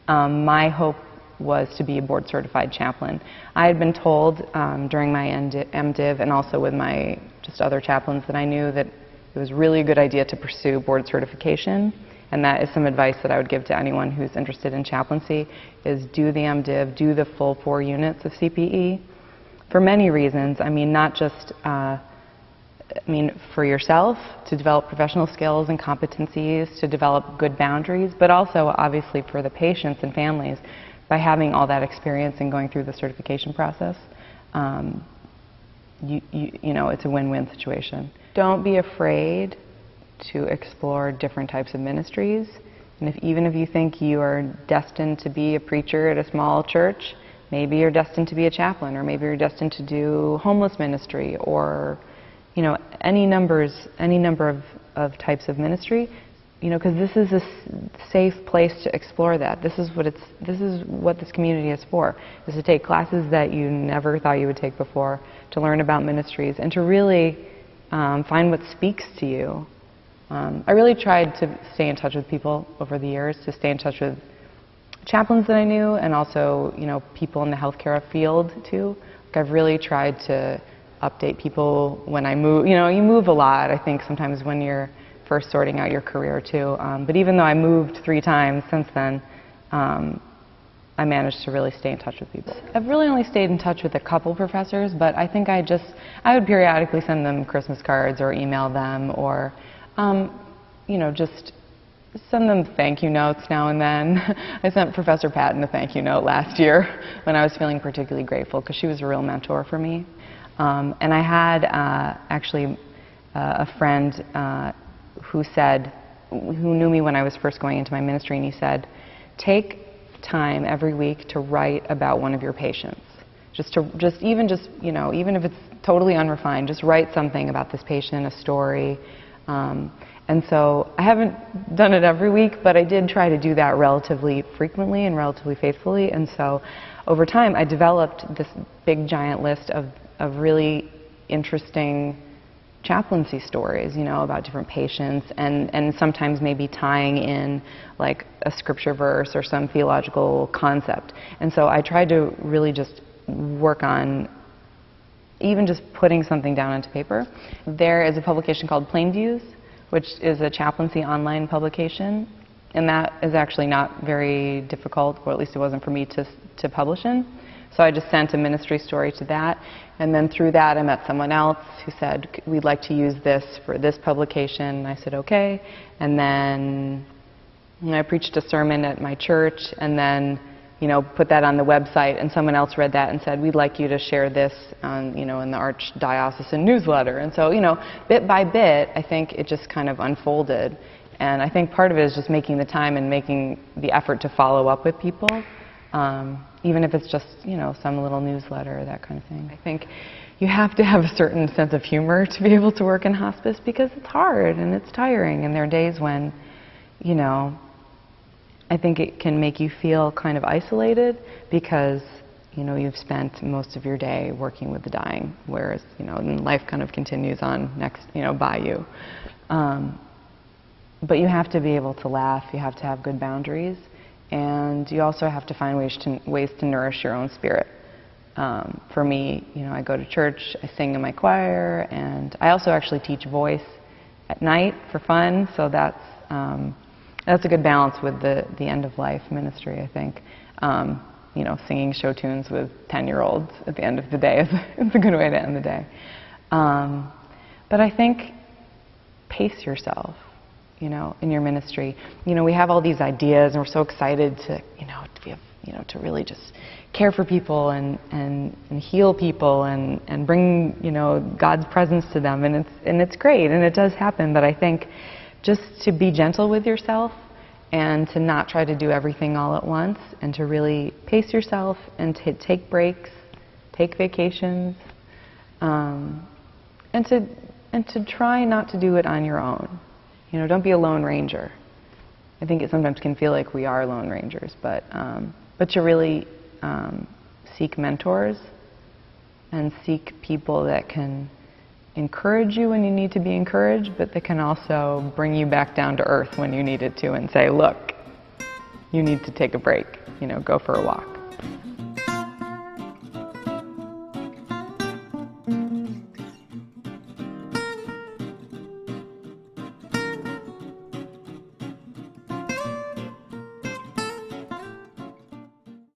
My hope was to be a board-certified chaplain. I had been told during my MDiv and also with my just other chaplains that I knew that it was really a good idea to pursue board certification, and that is some advice that I would give to anyone who's interested in chaplaincy, is do the MDiv, do the full 4 units of CPE, for many reasons. I mean, not just for yourself, to develop professional skills and competencies, to develop good boundaries, but also obviously for the patients and families. By having all that experience and going through the certification process, you know, it's a win-win situation. Don't be afraid to explore different types of ministries. And even if you think you are destined to be a preacher at a small church, maybe you're destined to be a chaplain, or maybe you're destined to do homeless ministry, or, you know, any number of types of ministry. You know, because this is a safe place to explore that. This is what this community is for, is to take classes that you never thought you would take before, to learn about ministries, and to really find what speaks to you. I really tried to stay in touch with people over the years, to stay in touch with chaplains that I knew, and also, you know, people in the healthcare field too. Like, I've really tried to update people when I move. You know, you move a lot, I think, sometimes when you're first sorting out your career too. But even though I moved 3 times since then, I managed to really stay in touch with people. I've really only stayed in touch with a couple professors, but I think I would periodically send them Christmas cards or email them, or, you know, just send them thank you notes now and then. I sent Professor Patton a thank you note last year when I was feeling particularly grateful, because she was a real mentor for me. And I had actually a friend who knew me when I was first going into my ministry, and he said, take time every week to write about one of your patients. Even if it's totally unrefined, just write something about this patient, a story. And so I haven't done it every week, but I did try to do that relatively frequently and relatively faithfully. And so over time, I developed this big giant list of really interesting chaplaincy stories, you know, about different patients, and sometimes maybe tying in like a scripture verse or some theological concept. And so I tried to really just work on even just putting something down onto paper. There is a publication called Plain Views, which is a chaplaincy online publication, and that is actually not very difficult, or at least it wasn't for me to publish in. So I just sent a ministry story to that, and then through that I met someone else who said, we'd like to use this for this publication. And I said, okay. And then I preached a sermon at my church, and then, you know, put that on the website, and someone else read that and said, we'd like you to share this on, you know, in the Archdiocesan newsletter. And so, you know, bit by bit, I think it just kind of unfolded. And I think part of it is just making the time and making the effort to follow up with people. Even if it's just, you know, some little newsletter, that kind of thing. I think you have to have a certain sense of humor to be able to work in hospice, because it's hard and it's tiring, and there are days when, you know, I think it can make you feel kind of isolated, because, you know, you've spent most of your day working with the dying, whereas, you know, life kind of continues on next, you know, by you. But you have to be able to laugh, you have to have good boundaries, and you also have to find ways to nourish your own spirit. For me, you know, I go to church, I sing in my choir, and I also actually teach voice at night for fun, so that's a good balance with the end-of-life ministry, I think. You know, singing show tunes with 10-year-olds at the end of the day is a good way to end the day. But I think pace yourself, you know, in your ministry. You know, we have all these ideas, and we're so excited to, to really just care for people and heal people and bring, you know, God's presence to them, and it's great, and it does happen. But I think just to be gentle with yourself, and to not try to do everything all at once, and to really pace yourself, and to take breaks, take vacations, and to try not to do it on your own. You know, don't be a lone ranger. I think it sometimes can feel like we are lone rangers, but to really seek mentors and seek people that can encourage you when you need to be encouraged, but that can also bring you back down to earth when you need it to, and say, look, you need to take a break, go for a walk.